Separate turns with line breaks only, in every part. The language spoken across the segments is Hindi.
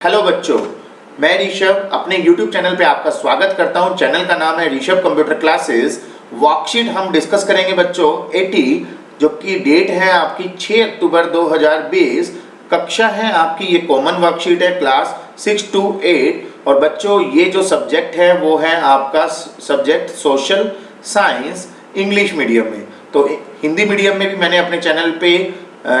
हेलो बच्चों, मैं ऋषभ अपने YouTube चैनल पे आपका स्वागत करता हूं। चैनल का नाम है ऋषभ कंप्यूटर क्लासेस। वर्कशीट हम डिस्कस करेंगे बच्चों 80, जो कि डेट है आपकी 6 अक्टूबर 2020। कक्षा है आपकी, ये कॉमन वर्कशीट है क्लास 6 to 8। और बच्चों ये जो सब्जेक्ट है वो है आपका subject social science English medium में। तो हिंदी मीडियम में भी मैंने अपने चैनल पे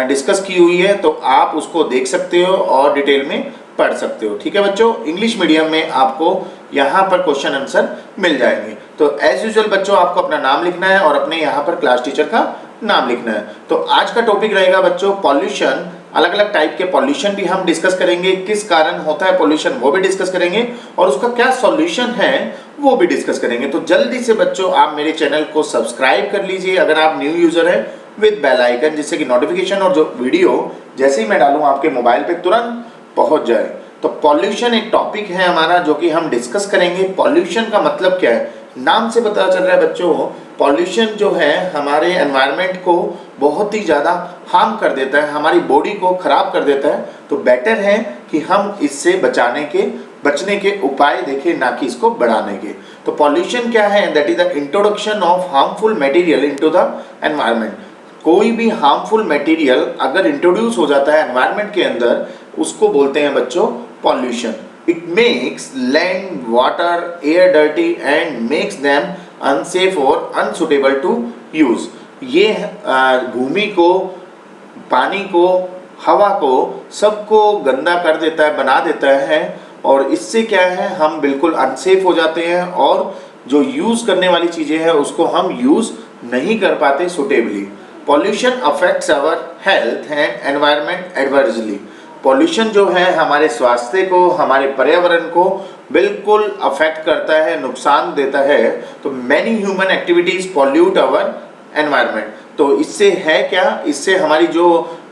डिस्कस की हुई है, तो आप उसको देख सकते हो और डिटेल में पढ़ सकते हो। ठीक है बच्चों, इंग्लिश मीडियम में आपको यहाँ पर क्वेश्चन आंसर मिल जाएंगे। तो एज यूजुअल बच्चों आपको अपना नाम लिखना है और अपने यहाँ पर क्लास टीचर का नाम लिखना है। तो आज का टॉपिक रहेगा बच्चों पॉल्यूशन। अलग अलग टाइप के पॉल्यूशन भी हम डिस्कस करेंगे, किस कारण होता है पॉल्यूशन वो भी डिस्कस करेंगे, और उसका क्या सॉल्यूशन है वो भी डिस्कस करेंगे। तो जल्दी से बच्चों आप मेरे चैनल को सब्सक्राइब कर लीजिए अगर आप न्यू यूजर हैं, विद बेल आइकन, जिससे कि नोटिफिकेशन और जो वीडियो जैसे ही मैं डालूं आपके मोबाइल पे तुरंत पहुंच जाए। तो पॉल्यूशन एक टॉपिक है हमारा जो कि हम डिस्कस करेंगे। पॉल्यूशन का मतलब क्या है, नाम से पता चल रहा है बच्चों, पॉल्यूशन जो है हमारे एनवायरनमेंट को बहुत ही ज़्यादा हार्म कर देता है, हमारी बॉडी को खराब कर देता है। तो बेटर है कि हम इससे बचने के उपाय देखें, ना कि इसको बढ़ाने के। तो पॉल्यूशन क्या है, that is the introduction of harmful material into the environment. कोई भी हार्मफुल मटेरियल अगर इंट्रोड्यूस हो जाता है एनवायरनमेंट के अंदर, उसको बोलते हैं बच्चों pollution. It makes land water air dirty and makes them unsafe और अनसुटेबल टू यूज। ये भूमि को, पानी को, हवा को, सबको गंदा कर देता है, बना देता है। और इससे क्या है, हम बिल्कुल अनसेफ हो जाते हैं और जो यूज करने वाली चीजें हैं उसको हम यूज नहीं कर पाते suitably. Pollution affects our health and environment adversely. Pollution जो है हमारे स्वास्थ्य को, हमारे पर्यावरण को बिल्कुल अफेक्ट करता है, नुकसान देता है। तो many human activities pollute our environment. तो इससे है क्या, इससे हमारी जो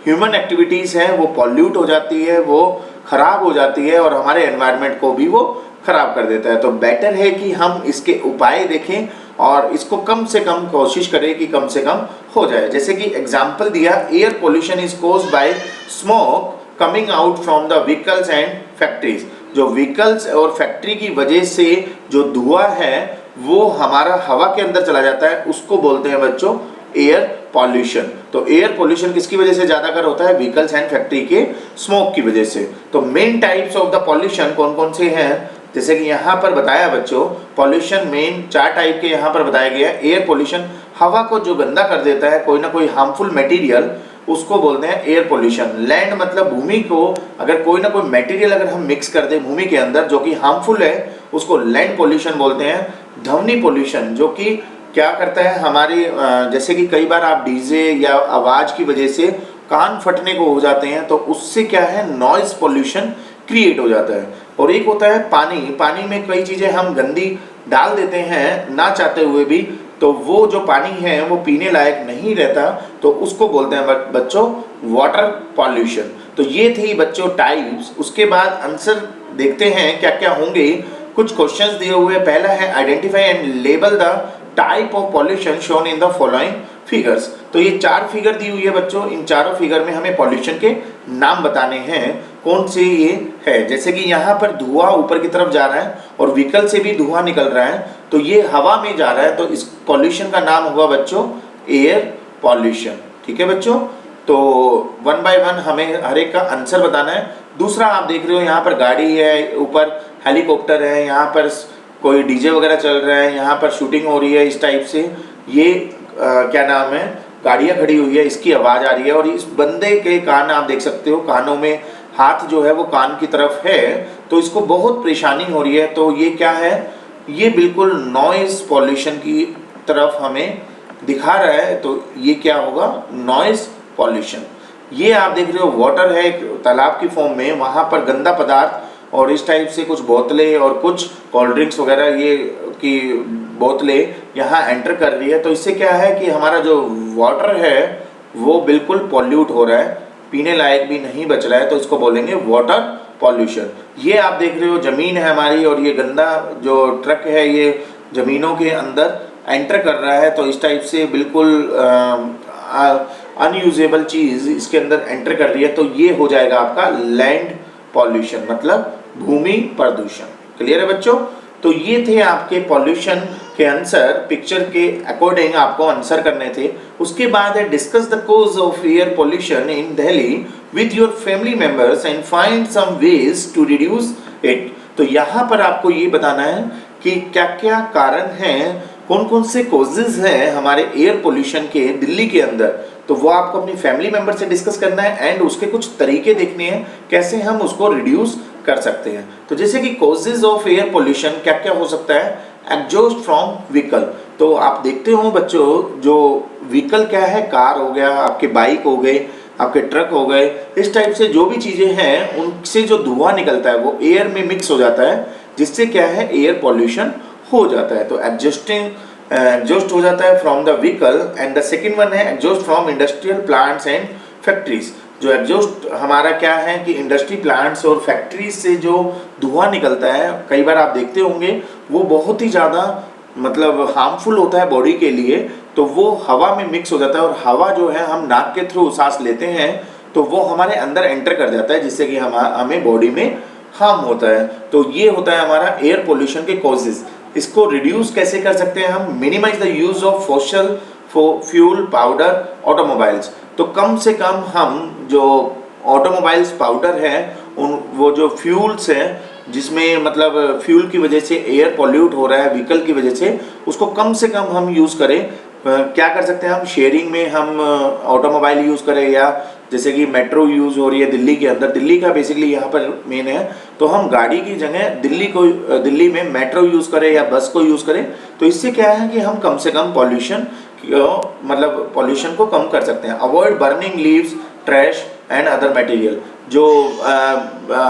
ह्यूमन एक्टिविटीज हैं वो पॉल्यूट हो जाती है, वो खराब हो जाती है और हमारे एनवायरनमेंट को भी वो खराब कर देता है। तो बेटर है कि हम इसके उपाय देखें और इसको कम से कम कोशिश करें कि कम से कम हो जाए। जैसे कि एग्जाम्पल दिया, air pollution is caused by smoke coming out from the vehicles and factories. जो व्हीकल्स और फैक्ट्री की वजह से जो धुआं है वो हमारा हवा के अंदर चला जाता है, उसको बोलते हैं बच्चों एयर पॉल्यूशन। तो एयर पॉल्यूशन किसकी वजह से ज्यादातर होता है, व्हीकल्स एंड फैक्ट्री के स्मोक की वजह से। तो main types of the pollution कौन कौन से हैं, जैसे कि यहाँ पर बताया बच्चों, पॉल्यूशन मेन 4 टाइप के यहाँ पर बताया गया है। एयर पॉल्यूशन, हवा को जो गंदा कर देता है कोई ना कोई हार्मफुल मटेरियल, उसको बोलते हैं एयर पॉल्यूशन। लैंड मतलब भूमि को अगर कोई ना कोई मटेरियल अगर हम मिक्स कर दें भूमि के अंदर जो कि हार्मफुल है, उसको लैंड पॉल्यूशन बोलते हैं। ध्वनि पॉल्यूशन, जो कि क्या करता है हमारी, जैसे कि कई बार आप डीजे या आवाज की वजह से कान फटने को हो जाते हैं, तो उससे क्या है, नॉइज पॉल्यूशन क्रिएट हो जाता है। और एक होता है पानी। पानी में कई चीजें हम गंदी डाल देते हैं ना चाहते हुए भी, तो वो जो पानी है वो पीने लायक नहीं रहता, तो उसको बोलते हैं बच्चों वाटर पॉल्यूशन। तो ये थी बच्चों टाइप्स। उसके बाद आंसर देखते हैं क्या क्या होंगे। कुछ क्वेश्चंस दिए हुए। पहला है identify and label the type of pollution shown in the following figures. तो ये 4 फिगर दी हुई है बच्चों, इन चारों फिगर में हमें पॉल्यूशन के नाम बताने हैं कौन से ये है। जैसे कि यहाँ पर धुआं ऊपर की तरफ जा रहा है और व्हीकल से भी धुआं निकल रहा है, तो ये हवा में जा रहा है, तो इस पॉल्यूशन का नाम होगा बच्चों एयर पॉल्यूशन। ठीक है बच्चों, तो 1 बाय 1 हमें हर एक का आंसर बताना है। दूसरा आप देख रहे हो यहाँ पर गाड़ी है, ऊपर हेलीकॉप्टर है, यहाँ पर कोई डीजे वगैरह चल रहा है, यहाँ पर शूटिंग हो रही है इस टाइप से। ये क्या नाम है, गाड़ियाँ खड़ी हुई है, इसकी आवाज़ आ रही है। और इस बंदे के कान आप देख सकते हो, कानों में हाथ जो है वो कान की तरफ है, तो इसको बहुत परेशानी हो रही है। तो ये क्या है, ये बिल्कुल नॉइज़ पॉल्यूशन की तरफ हमें दिखा रहा है। तो ये क्या होगा, नॉइज़ पॉल्यूशन। ये आप देख रहे हो वाटर है एक तालाब की फॉर्म में, वहाँ पर गंदा पदार्थ और इस टाइप से कुछ बोतलें और कुछ कोल्ड ड्रिंक्स वगैरह ये की बोतलें यहाँ एंटर कर रही है। तो इससे क्या है कि हमारा जो वाटर है वो बिल्कुल पॉल्यूट हो रहा है, पीने लायक भी नहीं बच रहा है, तो इसको बोलेंगे वाटर पॉल्यूशन। ये आप देख रहे हो ज़मीन है हमारी, और ये गंदा जो ट्रक है ये ज़मीनों के अंदर एंटर कर रहा है, तो इस टाइप से बिल्कुल अनयूजेबल चीज़ इसके अंदर एंटर कर रही है, तो ये हो जाएगा आपका लैंड पॉल्यूशन मतलब भूमि प्रदूषण। क्लियर है बच्चों? तो ये थे आपके पॉल्यूशन के आंसर, पिक्चर के अकॉर्डिंग आपको आंसर करने थे। उसके बाद है discuss the cause of air pollution in Delhi with your family members and find some ways to reduce it. तो यहाँ पर आपको ये बताना है कि क्या क्या कारण हैं, कौन कौन से कॉजेज हैं हमारे एयर पोल्यूशन के दिल्ली के अंदर। तो वो आपको अपनी फैमिली मेंबर से डिस्कस करना है एंड उसके कुछ तरीके देखने हैं कैसे हम उसको रिड्यूस कर सकते हैं। तो जैसे कि कॉजेज ऑफ एयर पोल्यूशन क्या क्या हो सकता है? Exhaust from vehicle. तो आप देखते हो बच्चों, जो व्हीकल क्या है, कार हो गया, आपके बाइक हो गए, आपके ट्रक हो गए, इस टाइप से जो भी चीज़ें हैं उनसे जो धुआं निकलता है वो एयर में मिक्स हो जाता है, जिससे क्या है एयर पॉल्यूशन हो जाता है। तो एग्जॉस्ट हो जाता है from the vehicle. And the second one है exhaust from industrial plants and factories. जो एग्जॉस्ट हमारा क्या है कि इंडस्ट्री प्लांट्स और फैक्ट्रीज से जो धुआं निकलता है, कई बार आप देखते होंगे वो बहुत ही ज़्यादा मतलब हार्मफुल होता है बॉडी के लिए। तो वो हवा में मिक्स हो जाता है और हवा जो है हम नाक के थ्रू सांस लेते हैं तो वो हमारे अंदर एंटर कर जाता है, जिससे कि हमें बॉडी में हार्म होता है। तो ये होता है हमारा एयर पोल्यूशन के कॉजेज। इसको रिड्यूस कैसे कर सकते हैं हम? Minimize the use of fossil fuel powder automobiles. तो कम से कम हम जो ऑटोमोबाइल्स पाउडर है उन वो जो फ्यूल्स हैं जिसमें मतलब फ्यूल की वजह से एयर पॉल्यूट हो रहा है व्हीकल की वजह से, उसको कम से कम हम यूज़ करें। क्या कर सकते हैं हम? शेयरिंग में हम ऑटोमोबाइल यूज़ करें, या जैसे कि मेट्रो यूज़ हो रही है दिल्ली के अंदर, दिल्ली का बेसिकली यहाँ पर मेन है, तो हम गाड़ी की जगह दिल्ली में मेट्रो यूज़ करें या बस को यूज़ करें। तो इससे क्या है कि हम कम से कम पॉल्यूशन को कम कर सकते हैं। Avoid burning leaves, trash and other material. जो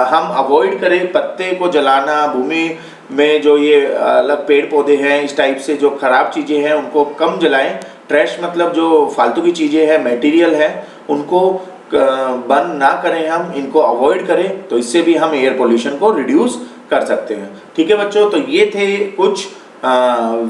हम अवॉइड करें पत्ते को जलाना, भूमि में जो ये अलग पेड़ पौधे हैं इस टाइप से जो खराब चीज़ें हैं उनको कम जलाएं। ट्रैश मतलब जो फालतू की चीज़ें हैं, मटेरियल है, उनको बंद ना करें, हम इनको अवॉइड करें। तो इससे भी हम एयर पोल्यूशन को रिड्यूस कर सकते हैं। ठीक है बच्चों, तो ये थे कुछ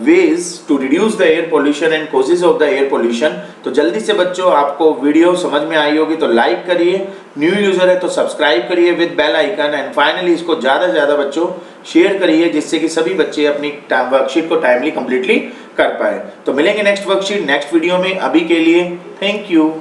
ways to reduce the air pollution and causes of the air pollution। तो जल्दी से बच्चों आपको वीडियो समझ में आई होगी तो लाइक करिए, न्यू यूज़र है तो सब्सक्राइब करिए with bell icon, and finally इसको ज़्यादा से ज़्यादा बच्चों शेयर करिए, जिससे कि सभी बच्चे अपनी वर्कशीट को टाइमली कंप्लीटली कर पाए। तो मिलेंगे नेक्स्ट वर्कशीट नेक्स्ट वीडियो में। अभी के लिए थैंक यू।